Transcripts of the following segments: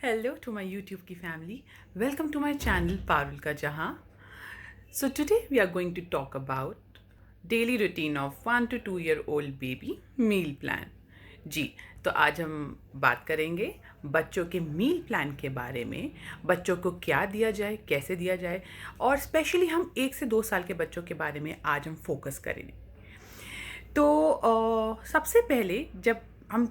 Hello to my YouTube ki family. Welcome to my channel Parul Ka Jahan. So today we are going to talk about daily routine of 1 to 2 year old baby meal plan. जी, तो आज हम बात करेंगे बच्चों के meal plan के बारे में। बच्चों को क्या दिया जाए, कैसे दिया जाए, और स्पेशली हम 1 से 2 साल के बच्चों के बारे में आज हम फोकस करेंगे। तो सबसे पहले जब हम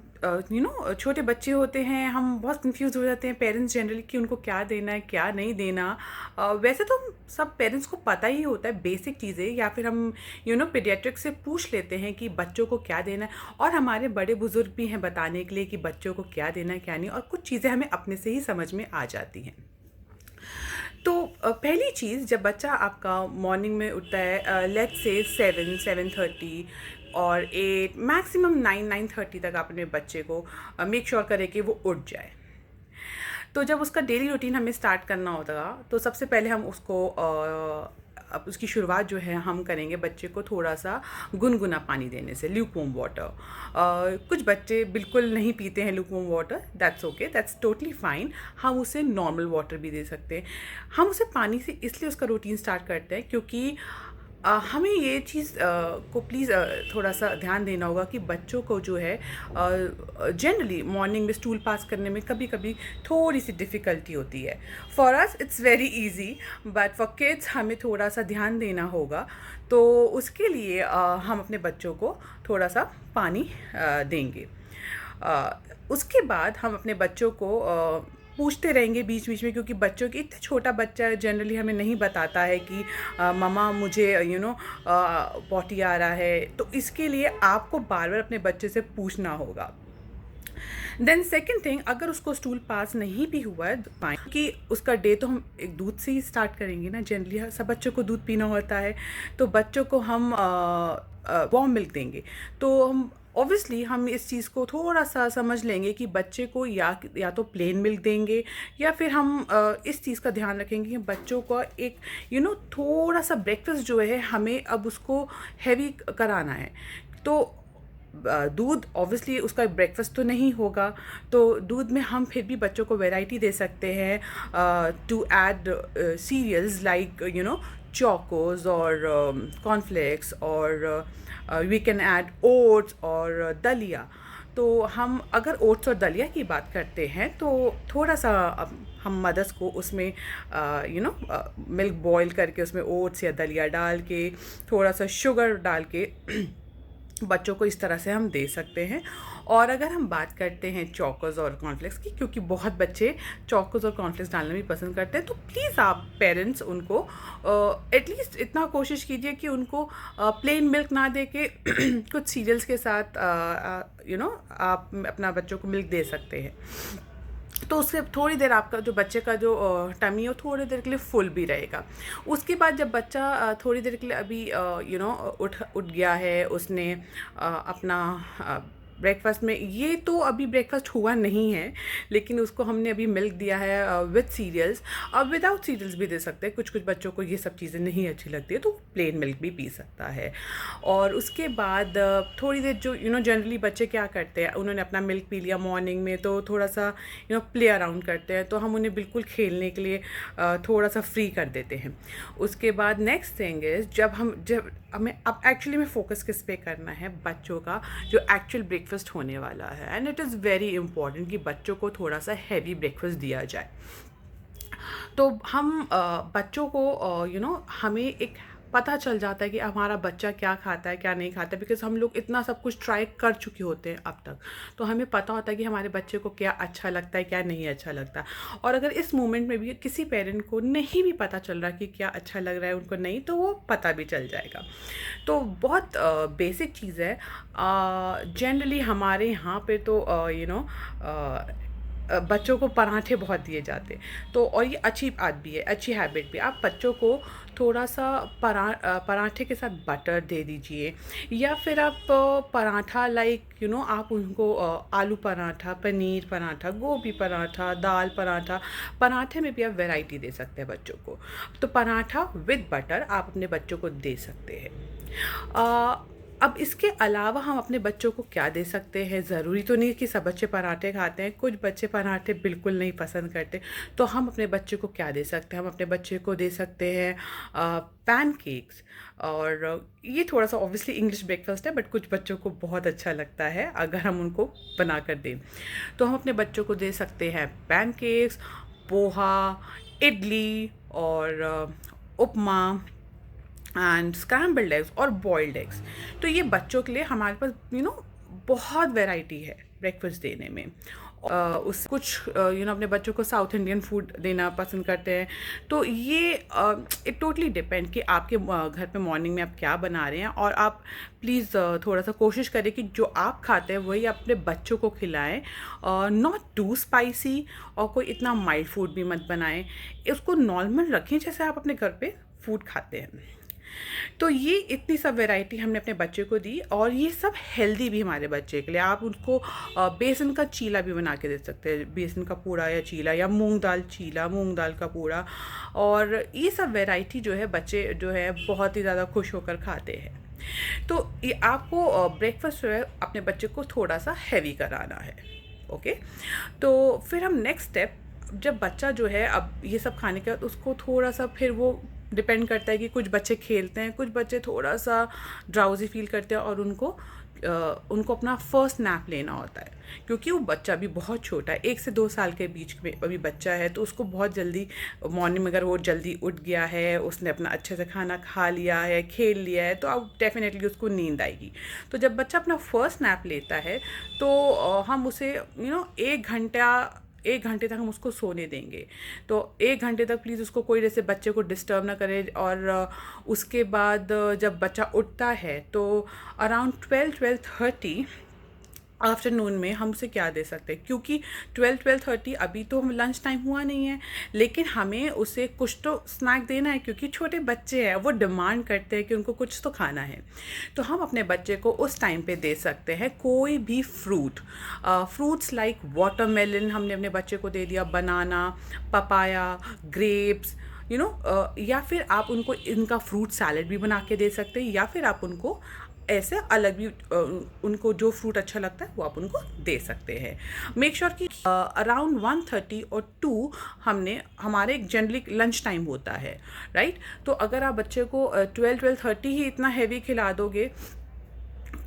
छोटे बच्चे होते हैं, हम बहुत कंफ्यूज हो जाते हैं पेरेंट्स जनरली कि उनको क्या देना है, क्या नहीं देना। वैसे तो हम सब पेरेंट्स को पता ही होता है बेसिक चीज़ें, या फिर हम पीडियाट्रिक से पूछ लेते हैं कि बच्चों को क्या देना है, और हमारे बड़े बुजुर्ग भी हैं बताने के लिए कि बच्चों को क्या देना है क्या नहीं, और कुछ चीज़ें हमें अपने से ही समझ में आ जाती हैं। तो पहली चीज़, जब बच्चा आपका मॉर्निंग में उठता है, लेट्स से 7-7:30 और 8 मैक्सिमम 9-9:30 तक आप अपने बच्चे को मेक श्योर करें कि वो उठ जाए। तो जब उसका डेली रूटीन हमें स्टार्ट करना होगा, तो सबसे पहले हम उसको अब उसकी शुरुआत जो है हम करेंगे बच्चे को थोड़ा सा गुनगुना पानी देने से, ल्यूकवार्म वाटर। कुछ बच्चे बिल्कुल नहीं पीते हैं lukewarm water, that's okay, that's totally fine. हम उसे नॉर्मल वाटर भी दे सकते हैं। हम उसे पानी से इसलिए उसका रूटीन स्टार्ट करते हैं क्योंकि हमें ये चीज़ को प्लीज़ थोड़ा सा ध्यान देना होगा कि बच्चों को जो है जनरली मॉर्निंग में स्टूल पास करने में कभी कभी थोड़ी सी डिफ़िकल्टी होती है। For us it's very easy, but for kids हमें थोड़ा सा ध्यान देना होगा। तो उसके लिए हम अपने बच्चों को थोड़ा सा पानी देंगे। उसके बाद हम अपने बच्चों को पूछते रहेंगे बीच बीच में, क्योंकि बच्चों की, इतना छोटा बच्चा जनरली हमें नहीं बताता है कि मम्मा मुझे पॉटी आ रहा है। तो इसके लिए आपको बार बार अपने बच्चे से पूछना होगा। देन सेकेंड थिंग, अगर उसको स्टूल पास नहीं भी हुआ है कि उसका डे तो हम एक दूध से ही स्टार्ट करेंगे ना, जनरली सब बच्चों को दूध पीना होता है, तो बच्चों को हम वार्म मिल्क देंगे। तो हम ऑब्वियसली हम इस चीज़ को थोड़ा सा समझ लेंगे कि बच्चे को या तो प्लेन मिल्क देंगे, या फिर हम इस चीज़ का ध्यान रखेंगे कि बच्चों को एक थोड़ा सा ब्रेकफास्ट जो है हमें अब उसको हैवी कराना है। तो दूध ऑब्वियसली उसका ब्रेकफास्ट तो नहीं होगा, तो दूध में हम फिर भी बच्चों को वैरायटी दे सकते हैं to add cereals like chocos और कॉर्नफ्लेक्स, और वी कैन ऐड ओट्स और दलिया। तो हम अगर ओट्स और दलिया की बात करते हैं तो थोड़ा सा हम मदर्स को उसमें मिल्क बॉईल करके उसमें ओट्स या दलिया डाल के थोड़ा सा शुगर डाल के बच्चों को इस तरह से हम दे सकते हैं। और अगर हम बात करते हैं चोकोज और कॉर्नफ्लेक्स की, क्योंकि बहुत बच्चे चोकोज और कॉर्नफ्लेक्स डालना भी पसंद करते हैं, तो प्लीज़ आप पेरेंट्स उनको एटलीस्ट इतना कोशिश कीजिए कि उनको प्लेन मिल्क ना दे के कुछ सीरियल्स के साथ आप अपना बच्चों को मिल्क दे सकते हैं। तो उससे थोड़ी देर आपका जो बच्चे का जो टमी है वो थोड़ी देर के लिए फुल भी रहेगा। उसके बाद जब बच्चा थोड़ी देर के लिए अभी उठ गया है, उसने अपना ब्रेकफास्ट में, ये तो अभी ब्रेकफास्ट हुआ नहीं है, लेकिन उसको हमने अभी मिल्क दिया है विद सीरियल्स। अब विदाउट सीरियल्स भी दे सकते हैं, कुछ कुछ बच्चों को ये सब चीज़ें नहीं अच्छी लगती है, तो प्लेन मिल्क भी पी सकता है। और उसके बाद थोड़ी देर जो जनरली बच्चे क्या करते हैं, उन्होंने अपना मिल्क पी लिया मॉर्निंग में, तो थोड़ा सा प्ले अराउंड करते हैं, तो हम उन्हें बिल्कुल खेलने के लिए थोड़ा सा फ्री कर देते हैं। उसके बाद नेक्स्ट थिंग इज़, जब हमें अब एक्चुअली में फोकस किस पे करना है, बच्चों का जो एक्चुअल ब्रेकफास्ट होने वाला है। And it is very important कि बच्चों को थोड़ा सा हैवी ब्रेकफास्ट दिया जाए। तो हम बच्चों को हमें एक पता चल जाता है कि हमारा बच्चा क्या खाता है क्या नहीं खाता है, बिकॉज हम लोग इतना सब कुछ ट्राई कर चुके होते हैं अब तक, तो हमें पता होता है कि हमारे बच्चे को क्या अच्छा लगता है क्या नहीं अच्छा लगता। और अगर इस मोमेंट में भी किसी पेरेंट को नहीं भी पता चल रहा कि क्या अच्छा लग रहा है उनको नहीं, तो वो पता भी चल जाएगा। तो बहुत बेसिक चीज़ है। जनरली हमारे यहाँ पे तो बच्चों को पराठे बहुत दिए जाते हैं, तो और ये अच्छी बात भी है, अच्छी हैबिट भी। आप बच्चों को थोड़ा सा पराठे के साथ बटर दे दीजिए, या फिर आप पराठा लाइक आप उनको आलू पराठा, पनीर पराठा, गोभी पराठा, दाल पराठा, पराठे में भी आप वैरायटी दे सकते हैं बच्चों को। तो पराठा विद बटर आप अपने बच्चों को दे सकते हैं। अब इसके अलावा हम अपने बच्चों को क्या दे सकते हैं? ज़रूरी तो नहीं कि सब बच्चे पराठे खाते हैं, कुछ बच्चे पराठे बिल्कुल नहीं पसंद करते, तो हम अपने बच्चे को क्या दे सकते हैं? हम अपने बच्चे को दे सकते हैं पैनकेक्स। और ये थोड़ा सा ऑब्वियसली इंग्लिश ब्रेकफास्ट है, बट कुछ बच्चों को बहुत अच्छा लगता है अगर हम उनको बना कर दें। तो हम अपने बच्चों को दे सकते हैं पैनकेक्स, पोहा, इडली और उपमा एंड स्क्रैम्बल्ड एग्स और बॉइल्ड एग्स। तो ये बच्चों के लिए हमारे पास बहुत वैरायटी है ब्रेकफास्ट देने में। उस कुछ अपने बच्चों को साउथ इंडियन फूड देना पसंद करते हैं, तो ये इट टोटली डिपेंड कि आपके घर पे मॉर्निंग में आप क्या बना रहे हैं। और आप प्लीज़ थोड़ा सा कोशिश करें कि जो आप खाते हैं वही अपने बच्चों को खिलाएं, नॉट टू स्पाइसी, और कोई इतना माइल्ड फूड भी मत बनाएं। उसको नॉर्मल रखें जैसे आप अपने घर पे फूड खाते हैं। तो ये इतनी सब वैरायटी हमने अपने बच्चे को दी, और ये सब हेल्दी भी हमारे बच्चे के लिए। आप उनको बेसन का चीला भी बना के दे सकते हैं, बेसन का पूड़ा या चीला, या मूंग दाल चीला, मूंग दाल का पूड़ा। और ये सब वैरायटी जो है बच्चे जो है बहुत ही ज़्यादा खुश होकर खाते हैं। तो ये आपको ब्रेकफास्ट जो है अपने बच्चे को थोड़ा सा हैवी कराना है। ओके, तो फिर हम नेक्स्ट स्टेप, जब बच्चा जो है अब ये सब खाने के बाद उसको थोड़ा सा, फिर वो डिपेंड करता है कि कुछ बच्चे खेलते हैं, कुछ बच्चे थोड़ा सा ड्राउजी फील करते हैं, और उनको अपना फर्स्ट नैप लेना होता है, क्योंकि वो बच्चा भी बहुत छोटा है, 1 से 2 साल के बीच में अभी बच्चा है। तो उसको बहुत जल्दी मॉर्निंग में, अगर वो जल्दी उठ गया है, उसने अपना अच्छे से खाना खा लिया है, खेल लिया है, तो अब डेफिनेटली उसको नींद आएगी। तो जब बच्चा अपना फर्स्ट नैप लेता है, तो हम उसे 1 घंटे तक हम उसको सोने देंगे। तो 1 घंटे तक प्लीज़ उसको कोई जैसे बच्चे को डिस्टर्ब ना करे। और उसके बाद जब बच्चा उठता है तो अराउंड 12-12:30 आफ्टरनून में हम उसे क्या दे सकते हैं, क्योंकि 12-12:30 अभी तो हम लंच टाइम हुआ नहीं है, लेकिन हमें उसे कुछ तो स्नैक देना है, क्योंकि छोटे बच्चे हैं, वो डिमांड करते हैं कि उनको कुछ तो खाना है। तो हम अपने बच्चे को उस टाइम पे दे सकते हैं कोई भी फ्रूट्स लाइक वाटरमेलन हमने अपने बच्चे को दे दिया, बनाना, पपाया, ग्रेप्स, या फिर आप उनको इनका फ्रूट सैलेड भी बना के दे सकते हैं, या फिर आप उनको ऐसे अलग भी उनको जो फ्रूट अच्छा लगता है वो आप उनको दे सकते हैं। मेक श्योर कि अराउंड 1:30 और 2 हमारे जनरली लंच टाइम होता है, राइट। तो अगर आप बच्चे को 12-12:30 ही इतना हैवी खिला दोगे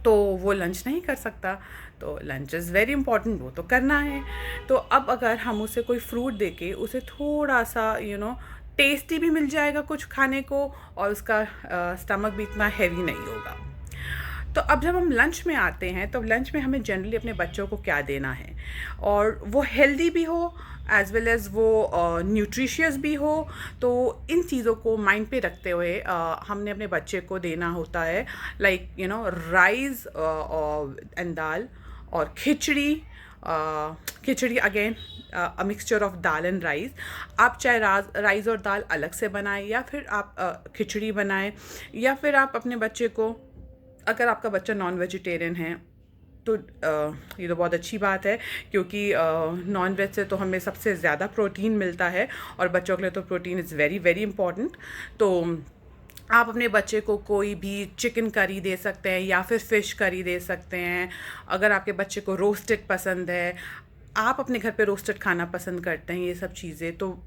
तो वो लंच नहीं कर सकता। तो लंच इज़ वेरी इंपॉर्टेंट, वो तो करना है। तो अब अगर हम उसे कोई फ्रूट दे के उसे थोड़ा सा टेस्टी भी मिल जाएगा कुछ खाने को, और उसका स्टमक भी इतना हैवी नहीं होगा। तो अब जब हम लंच में आते हैं, तो लंच में हमें जनरली अपने बच्चों को क्या देना है, और वो हेल्दी भी हो एज़ वेल एज़ वो न्यूट्रिशियस भी हो। तो इन चीज़ों को माइंड पे रखते हुए हमने अपने बच्चे को देना होता है लाइक राइस एंड दाल, और khichdi again a mixture of dal and rice. आप चाहे राइस और दाल अलग से बनाएं, या फिर आप खिचड़ी बनाएं, या फिर आप अपने बच्चे को, अगर आपका बच्चा नॉन वेजिटेरियन है तो ये तो बहुत अच्छी बात है, क्योंकि नॉन वेज से तो हमें सबसे ज़्यादा प्रोटीन मिलता है, और बच्चों के लिए तो protein is very very important. तो आप अपने बच्चे को कोई भी चिकन करी दे सकते हैं, या फिर फ़िश करी दे सकते हैं। अगर आपके बच्चे को रोस्टेड पसंद है, आप अपने घर पे रोस्टेड खाना पसंद करते हैं, ये सब चीज़ें तो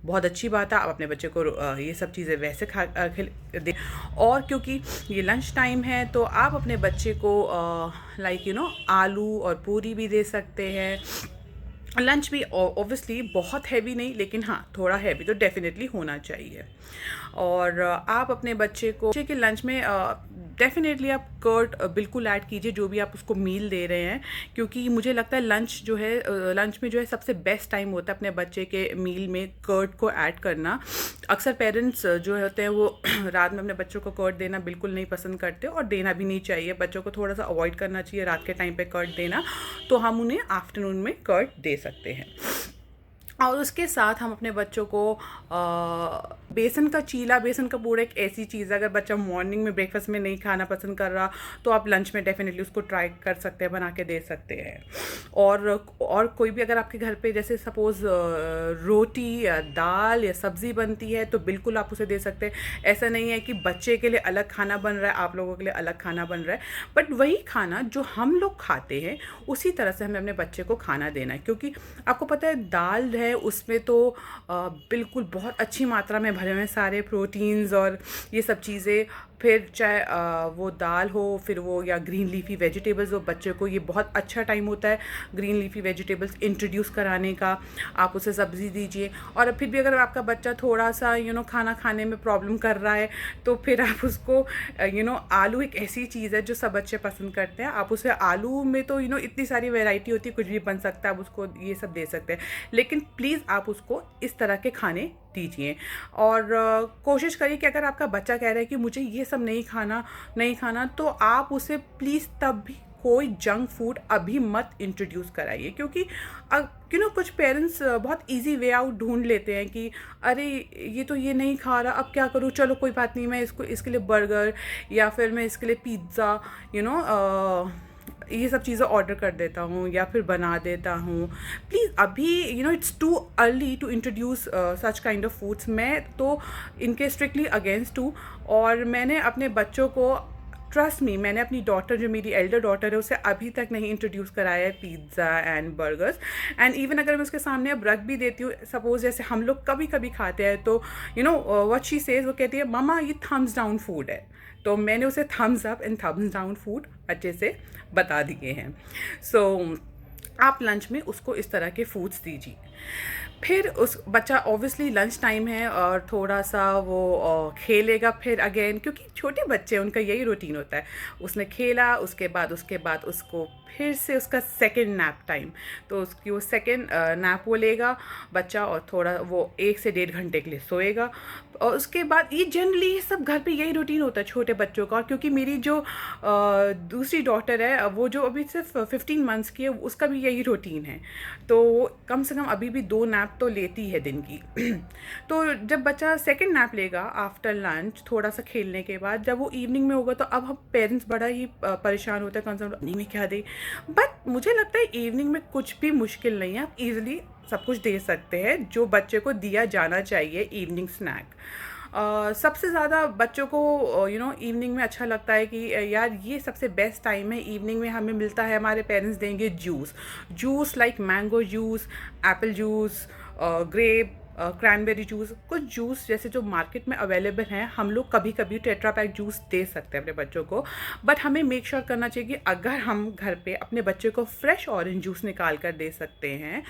बहुत अच्छी बात है। आप अपने बच्चे को ये सब चीज़ें वैसे दे। और क्योंकि ये लंच टाइम है, तो आप अपने बच्चे को आलू और पूरी भी दे सकते हैं। लंच भी ऑब्वियसली बहुत हैवी नहीं, लेकिन हाँ थोड़ा हैवी तो डेफिनेटली होना चाहिए। और आप अपने बच्चे के लंच में डेफिनेटली आप कर्ड बिल्कुल ऐड कीजिए, जो भी आप उसको मील दे रहे हैं, क्योंकि मुझे लगता है लंच में जो है सबसे बेस्ट टाइम होता है अपने बच्चे के मील में कर्ड को ऐड करना। अक्सर पेरेंट्स जो होते हैं वो रात में अपने बच्चों को कर्ड देना बिल्कुल नहीं पसंद करते, और देना भी नहीं चाहिए। बच्चों को थोड़ा सा अवॉइड करना चाहिए रात के टाइम पे कर्ड देना। तो हम उन्हें आफ्टरनून में कर्ड दे सकते हैं। और उसके साथ हम अपने बच्चों को बेसन का चीला, बेसन का पूड़ा एक ऐसी चीज़ है, अगर बच्चा मॉर्निंग में ब्रेकफास्ट में नहीं खाना पसंद कर रहा तो आप लंच में डेफिनेटली उसको ट्राई कर सकते हैं, बना के दे सकते हैं। और कोई भी अगर आपके घर पे जैसे सपोज़ रोटी या दाल या सब्ज़ी बनती है तो बिल्कुल आप उसे दे सकते हैं। ऐसा नहीं है कि बच्चे के लिए अलग खाना बन रहा है, आप लोगों के लिए अलग खाना बन रहा है, बट वही खाना जो हम लोग खाते हैं उसी तरह से हमें अपने बच्चे को खाना देना है। क्योंकि आपको पता है दाल है, उसमें तो बिल्कुल बहुत अच्छी मात्रा में भरे हुए हैं सारे प्रोटीन्स और ये सब चीज़ें। फिर चाहे वो दाल हो, फिर वो या ग्रीन लीफी वेजिटेबल्स हो, बच्चे को ये बहुत अच्छा टाइम होता है ग्रीन लीफी वेजिटेबल्स इंट्रोड्यूस कराने का। आप उसे सब्ज़ी दीजिए। और फिर भी अगर आपका बच्चा थोड़ा सा खाना खाने में प्रॉब्लम कर रहा है तो फिर आप उसको आलू एक ऐसी चीज़ है जो सब बच्चे पसंद करते हैं। आप उसे आलू में तो इतनी सारी वैरायटी होती है, कुछ भी बन सकता है, आप उसको ये सब दे सकते हैं। लेकिन प्लीज़ आप उसको इस तरह के खाने दीजिए। और कोशिश करिए कि अगर आपका बच्चा कह रहा है कि मुझे ये सब नहीं खाना, तो आप उसे प्लीज़ तब भी कोई जंक फूड अभी मत इंट्रोड्यूस कराइए। क्योंकि कुछ पेरेंट्स बहुत इजी वे आउट ढूंढ लेते हैं कि अरे ये तो ये नहीं खा रहा, अब क्या करूँ, चलो कोई बात नहीं, मैं इसके लिए बर्गर या फिर मैं इसके लिए पिज़्ज़ा ये सब चीज़ें ऑर्डर कर देता हूँ या फिर बना देता हूँ। प्लीज़ अभी it's too early to introduce such kind of foods. मैं तो इनके स्ट्रिक्टली अगेंस्ट हूँ। और मैंने अपने बच्चों को, ट्रस्ट मी, मैंने अपनी डॉटर, जो मेरी एल्डर डॉटर है, उसे अभी तक नहीं इंट्रोड्यूस कराया है pizza and burgers. And even अगर मैं उसके सामने अब रख भी देती हूँ, सपोज़ जैसे हम लोग कभी कभी खाते हैं तो व्हाट शी सेज, वो कहती है मम्मा ये थम्स डाउन फूड है। तो मैंने उसे thumbs up and thumbs down food अच्छे से बता दिए हैं। सो आप लंच में उसको इस तरह के फूड्स दीजिए। फिर उस बच्चा ऑब्वियसली लंच टाइम है और थोड़ा सा वो खेलेगा फिर अगेन, क्योंकि छोटे बच्चे उनका यही रूटीन होता है। उसने खेला, उसके बाद उसको फिर से उसका सेकंड नैप टाइम, तो उसकी वो सेकंड नैप वो लेगा बच्चा और थोड़ा वो 1 से 1.5 घंटे के लिए सोएगा। और उसके बाद ये जनरली सब घर पे यही रूटीन होता है छोटे बच्चों का। क्योंकि मेरी जो दूसरी डॉटर है, वो जो अभी सिर्फ 15 मंथ्स की है, उसका भी यही रूटीन है। तो कम से कम अभी भी 2 नैप तो लेती है दिन की। तो जब बच्चा सेकंड नैप लेगा आफ्टर लंच, थोड़ा सा खेलने के बाद, जब वो इवनिंग में होगा, तो अब हम पेरेंट्स बड़ा ही परेशान होते हैं, कौन सा इवनिंग में क्या दे। बट मुझे लगता है इवनिंग में कुछ भी मुश्किल नहीं है, आप ईजिली सब कुछ दे सकते हैं जो बच्चे को दिया जाना चाहिए इवनिंग स्नैक। सबसे ज़्यादा बच्चों को इवनिंग में अच्छा लगता है कि यार ये सबसे बेस्ट टाइम है इवनिंग में, हमें मिलता है, हमारे पेरेंट्स देंगे juice like mango juice, apple juice, grape, cranberry juice, कुछ जूस जैसे जो मार्केट में अवेलेबल हैं। हम लोग कभी कभी टेट्रा पैक जूस दे सकते हैं अपने बच्चों को। बट हमें मेक श्योर करना चाहिए कि अगर हम घर पे अपने बच्चे को फ्रेश ऑरेंज जूस निकाल कर दे सकते हैं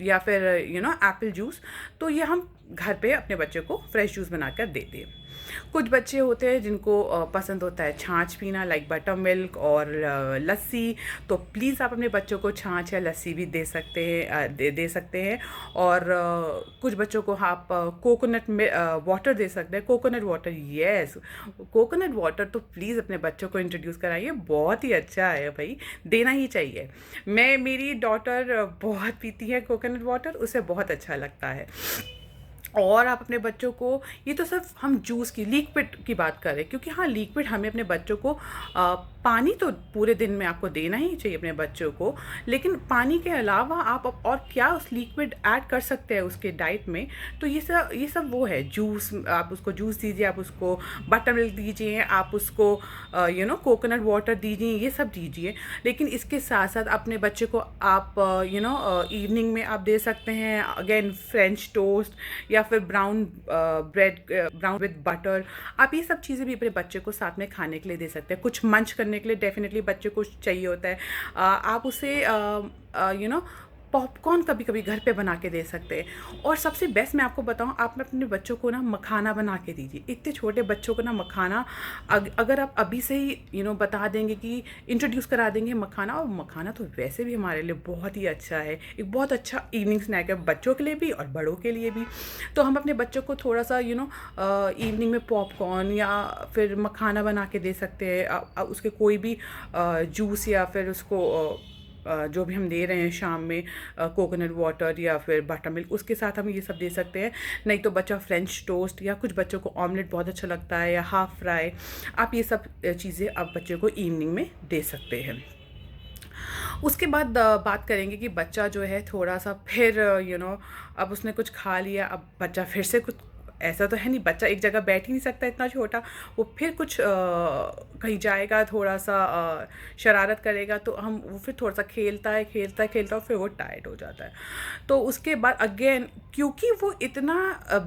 या फिर एप्पल जूस, तो ये हम घर पे अपने बच्चे को फ्रेश जूस बनाकर दे दें। कुछ बच्चे होते हैं जिनको पसंद होता है छाछ पीना, लाइक बटर मिल्क और लस्सी, तो प्लीज़ आप अपने बच्चों को छाछ या लस्सी भी दे सकते हैं। और कुछ बच्चों को आप कोकोनट में वाटर दे सकते हैं। Coconut water, yes, coconut water तो प्लीज़ अपने बच्चों को इंट्रोड्यूस कराइए, बहुत ही अच्छा है भाई, देना ही चाहिए। मेरी डॉटर बहुत पीती है कोकोनट वाटर, उसे बहुत अच्छा लगता है। और आप अपने बच्चों को, ये तो सिर्फ हम जूस की, लिक्विड की बात कर रहे हैं, क्योंकि हाँ लिक्विड हमें अपने बच्चों को पानी तो पूरे दिन में आपको देना ही चाहिए अपने बच्चों को। लेकिन पानी के अलावा आप और क्या उस लिक्विड ऐड कर सकते हैं उसके डाइट में, तो ये सब वो है जूस। आप उसको जूस दीजिए, आप उसको बटर मिल्क दीजिए, आप उसको कोकोनट वाटर दीजिए, ये सब दीजिए। लेकिन इसके साथ साथ अपने बच्चे को आप इवनिंग में आप दे सकते हैं अगेन फ्रेंच टोस्ट या फिर brown bread, brown with butter. आप ये सब चीज़ें भी अपने बच्चे को साथ में खाने के लिए दे सकते हैं। कुछ मंच करने के लिए डेफिनेटली बच्चे को चाहिए होता है। आप उसे पॉपकॉर्न कभी कभी घर पे बना के दे सकते हैं। और सबसे बेस्ट मैं आपको बताऊं, आप अपने बच्चों को ना मखाना बना के दीजिए। इतने छोटे बच्चों को ना मखाना, अगर आप अभी से ही बता देंगे कि इंट्रोड्यूस करा देंगे मखाना, और मखाना तो वैसे भी हमारे लिए बहुत ही अच्छा है, एक बहुत अच्छा इवनिंग स्नैक है बच्चों के लिए भी और बड़ों के लिए भी। तो हम अपने बच्चों को थोड़ा सा इवनिंग में पॉपकॉर्न या फिर मखाना बना के दे सकते हैं। उसके कोई भी जूस या फिर उसको जो भी हम दे रहे हैं शाम में, कोकोनट वाटर या फिर बटर मिल्क, उसके साथ हम ये सब दे सकते हैं। नहीं तो बच्चा फ्रेंच टोस्ट, या कुछ बच्चों को ऑमलेट बहुत अच्छा लगता है, या हाफ़ फ्राई, आप ये सब चीज़ें आप बच्चे को इवनिंग में दे सकते हैं। उसके बाद बात करेंगे कि बच्चा जो है थोड़ा सा फिर अब उसने कुछ खा लिया, अब बच्चा फिर से कुछ, ऐसा तो है नहीं बच्चा एक जगह बैठ ही नहीं सकता इतना छोटा, वो फिर कुछ कहीं जाएगा, थोड़ा सा शरारत करेगा, तो हम वो फिर थोड़ा सा खेलता है और फिर वो टायर्ड हो जाता है। तो उसके बाद अगेन, क्योंकि वो इतना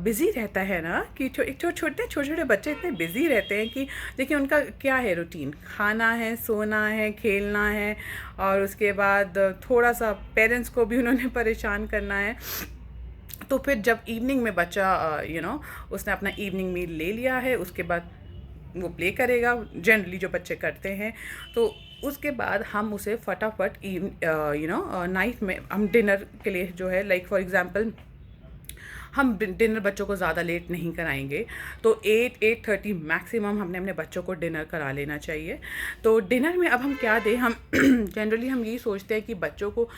बिज़ी रहता है ना कि छोटे छोटे बच्चे इतने बिज़ी रहते हैं कि देखिए उनका क्या है रूटीन, खाना है, सोना है, खेलना है, और उसके बाद थोड़ा सा पेरेंट्स को भी उन्होंने परेशान करना है। तो फिर जब इवनिंग में बच्चा उसने अपना इवनिंग मील ले लिया है, उसके बाद वो प्ले करेगा, जनरली जो बच्चे करते हैं। तो उसके बाद हम उसे फटाफट नाइट में हम डिनर के लिए जो है, लाइक फॉर एग्जांपल हम डिनर बच्चों को ज़्यादा लेट नहीं कराएंगे, तो 8-8:30 मैक्सिमम हमने अपने बच्चों को डिनर करा लेना चाहिए। तो डिनर में अब हम क्या दें, हम जनरली हम यही सोचते हैं कि बच्चों को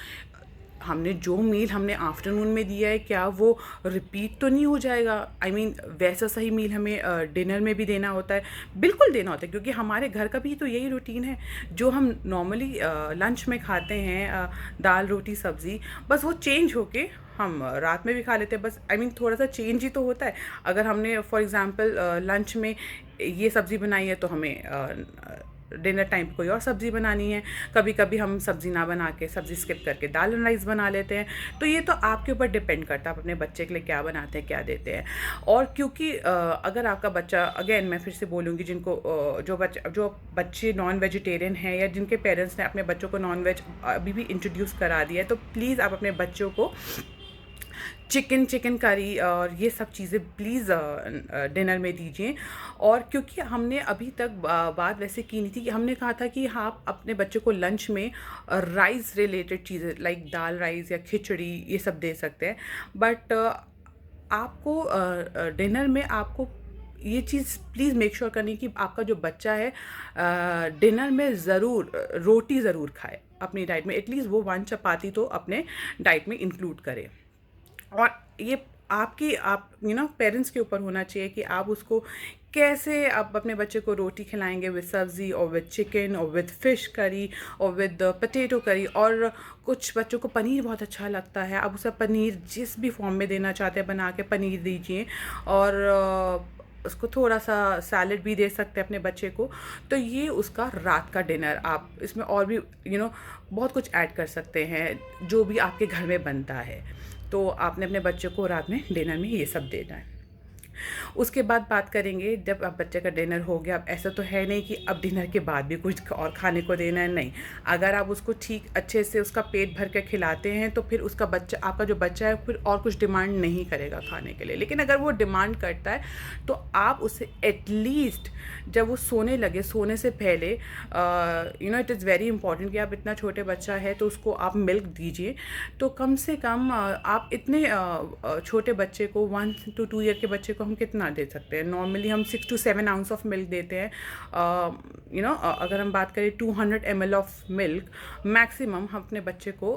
हमने जो मील हमने आफ्टरनून में दिया है, क्या वो रिपीट तो नहीं हो जाएगा। आई मीन वैसा सही मील हमें डिनर में भी देना होता है, बिल्कुल देना होता है, क्योंकि हमारे घर का भी तो यही रूटीन है। जो हम नॉर्मली लंच में खाते हैं, दाल रोटी सब्ज़ी, बस वो चेंज होके हम रात में भी खा लेते हैं। बस आई मीन थोड़ा सा चेंज ही तो होता है। अगर हमने फॉर एग्ज़ाम्पल लंच में ये सब्ज़ी बनाई है, तो हमें डिनर टाइम पे कोई और सब्ज़ी बनानी है। कभी कभी हम सब्ज़ी ना बना के, सब्ज़ी स्किप करके दाल एंड राइस बना लेते हैं। तो ये तो आपके ऊपर डिपेंड करता है, आप अपने बच्चे के लिए क्या बनाते हैं, क्या देते हैं। और क्योंकि अगर आपका बच्चा, अगेन मैं फिर से बोलूँगी, जो बच्चे नॉन वेजिटेरियन हैं, या जिनके पेरेंट्स ने अपने बच्चों को नॉन वेज अभी भी इंट्रोड्यूस करा दिया है, तो प्लीज़ आप अपने बच्चों को चिकन करी और ये सब चीज़ें प्लीज़ डिनर में दीजिए। और क्योंकि हमने अभी तक बात वैसे की नहीं थी, कि हमने कहा था कि हाँ, आप अपने बच्चे को लंच में राइस रिलेटेड चीज़ें लाइक दाल राइस या खिचड़ी ये सब दे सकते हैं। बट आपको डिनर में आपको ये चीज़ प्लीज़ मेक श्योर करनी कि आपका जो बच्चा है डिनर में ज़रूर रोटी ज़रूर खाए अपनी डाइट में। एटलीस्ट वो 1 चपाती तो अपने डाइट में इंक्लूड करे। और ये आप पेरेंट्स के ऊपर होना चाहिए कि आप उसको कैसे आप अपने बच्चे को रोटी खिलाएंगे विद सब्ज़ी और विद चिकन और विद फ़िश करी और विद पोटैटो करी। और कुछ बच्चों को पनीर बहुत अच्छा लगता है, आप उसे पनीर जिस भी फॉर्म में देना चाहते हैं बना के पनीर दीजिए। और उसको थोड़ा सा सैलड भी दे सकते हैं अपने बच्चे को। तो ये उसका रात का डिनर। आप इसमें और भी बहुत कुछ ऐड कर सकते हैं जो भी आपके घर में बनता है। तो आपने अपने बच्चे को रात में डिनर में ये सब देना है। उसके बाद बात करेंगे, जब अब बच्चे का डिनर हो गया, अब ऐसा तो है नहीं कि अब डिनर के बाद भी कुछ और खाने को देना है, नहीं। अगर आप उसको ठीक अच्छे से उसका पेट भर के खिलाते हैं, तो फिर उसका बच्चा, आपका जो बच्चा है, फिर और कुछ डिमांड नहीं करेगा खाने के लिए। लेकिन अगर वो डिमांड करता है, तो आप उसे एटलीस्ट जब वो सोने लगे, सोने से पहले इट इज़ वेरी इंपॉर्टेंट कि आप इतना छोटे बच्चा है तो उसको आप मिल्क दीजिए। तो कम से कम आप इतने छोटे बच्चे को, 1 to 2 ईयर के बच्चे को हम कितना दे सकते हैं? नॉर्मली हम 6 to 7 आउंस ऑफ मिल्क देते हैं। अगर हम बात करें 200 ml ऑफ मिल्क मैक्सिमम हम अपने बच्चे को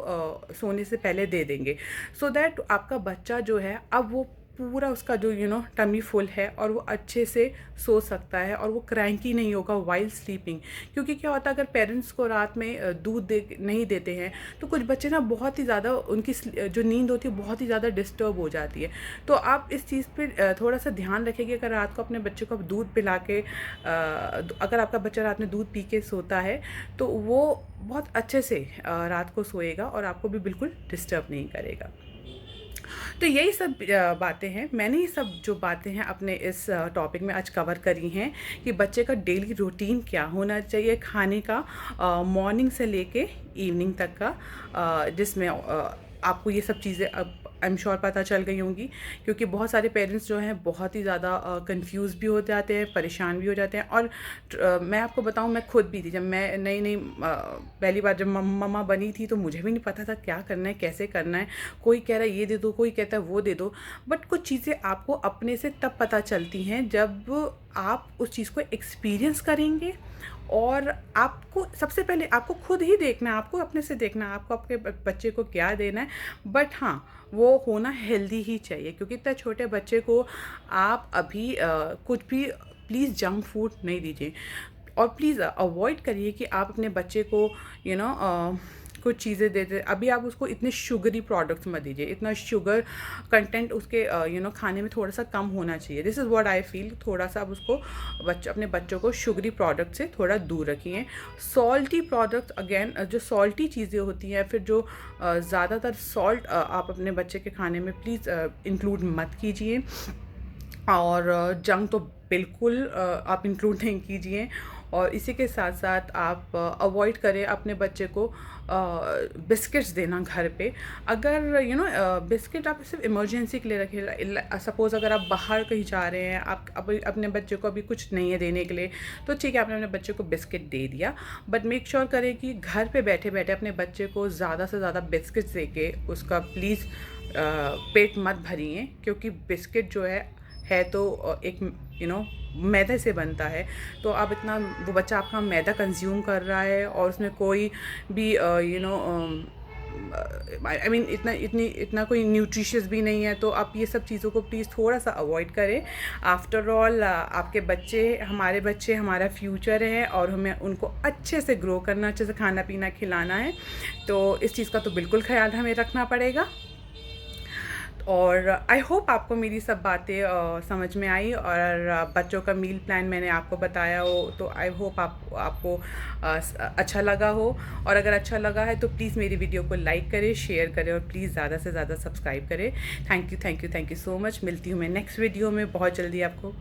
सोने से पहले दे देंगे, सो दैट आपका बच्चा जो है, अब वो पूरा उसका जो टमी फुल है और वो अच्छे से सो सकता है और वो क्रैंकी नहीं होगा वाइल स्लीपिंग। क्योंकि क्या होता है, अगर पेरेंट्स को रात में दूध नहीं देते हैं, तो कुछ बच्चे ना बहुत ही ज़्यादा, उनकी जो नींद होती है बहुत ही ज़्यादा डिस्टर्ब हो जाती है। तो आप इस चीज़ पे थोड़ा सा ध्यान रखेंगे। अगर रात को अपने बच्चे को दूध पिला के, अगर आपका बच्चा रात में दूध पी के सोता है, तो वो बहुत अच्छे से रात को सोएगा और आपको भी बिल्कुल डिस्टर्ब नहीं करेगा। तो यही सब बातें हैं, मैंने ये सब जो बातें हैं अपने इस टॉपिक में आज कवर करी हैं कि बच्चे का डेली रूटीन क्या होना चाहिए खाने का, मॉर्निंग से लेके इवनिंग तक का, जिसमें आपको ये सब चीज़ें अब आई एम श्योर पता चल गई होंगी। क्योंकि बहुत सारे पेरेंट्स जो हैं बहुत ही ज़्यादा कंफ्यूज भी हो जाते हैं, परेशान भी हो जाते हैं। और मैं आपको बताऊं, मैं खुद भी थी, जब मैं नई पहली बार जब मम्मा बनी थी, तो मुझे भी नहीं पता था क्या करना है, कैसे करना है। कोई कह रहा है ये दे दो, कोई कहता है वो दे दो। बट कुछ चीज़ें आपको अपने से तब पता चलती हैं जब आप उस चीज़ को एक्सपीरियंस करेंगे और आपको सबसे पहले आपको खुद ही देखना है, आपको अपने से देखना है आपको आपके बच्चे को क्या देना है। बट हाँ, वो होना हेल्दी ही चाहिए, क्योंकि इतने छोटे बच्चे को आप अभी कुछ भी प्लीज़ जंक फूड नहीं दीजिए। और प्लीज़ अवॉइड करिए कि आप अपने बच्चे को कुछ चीज़ें देते अभी आप उसको इतने शुगरी प्रोडक्ट्स मत दीजिए। इतना शुगर कंटेंट उसके खाने में थोड़ा सा कम होना चाहिए। This is what I feel. थोड़ा सा आप उसको अपने बच्चों को शुगरी प्रोडक्ट से थोड़ा दूर रखिए। सॉल्टी प्रोडक्ट अगेन, जो सॉल्टी चीज़ें होती हैं, फिर जो ज़्यादातर सॉल्ट आप अपने बच्चे के खाने में प्लीज़ इंक्लूड मत कीजिए। और जंक तो बिल्कुल आप इंक्लूड नहीं कीजिए। और इसी के साथ साथ आप अवॉइड करें अपने बच्चे को बिस्किट्स देना घर पे। अगर बिस्किट आप सिर्फ इमरजेंसी के लिए रखें, सपोज़ अगर आप बाहर कहीं जा रहे हैं, आप अभी अपने बच्चे को अभी कुछ नहीं है देने के लिए, तो ठीक है आपने अपने बच्चे को बिस्किट दे दिया। बट मेक श्योर करें कि घर पे बैठे बैठे अपने बच्चे को ज़्यादा से ज़्यादा बिस्किट्स दे के उसका प्लीज़ पेट मत भरिए। क्योंकि बिस्किट जो है तो एक मैदे से बनता है। तो आप इतना, वो बच्चा आपका मैदा कंज्यूम कर रहा है और उसमें कोई भी आई मीन इतना कोई न्यूट्रिशियस भी नहीं है। तो आप ये सब चीज़ों को प्लीज़ थोड़ा सा अवॉइड करें। आफ्टर ऑल आपके बच्चे हमारा फ्यूचर है और हमें उनको अच्छे से ग्रो करना, अच्छे से खाना पीना खिलाना है। तो इस चीज़ का तो बिल्कुल ख्याल हमें रखना पड़ेगा। और आई होप आपको मेरी सब बातें समझ में आई और बच्चों का मील प्लान मैंने आपको बताया हो। तो आई होप आपको अच्छा लगा हो। और अगर अच्छा लगा है तो प्लीज़ मेरी वीडियो को लाइक करें, शेयर करें और प्लीज़ ज़्यादा से ज़्यादा सब्सक्राइब करें। Thank you so much. मिलती हूँ मैं नेक्स्ट वीडियो में बहुत जल्दी आपको।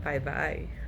Bye bye.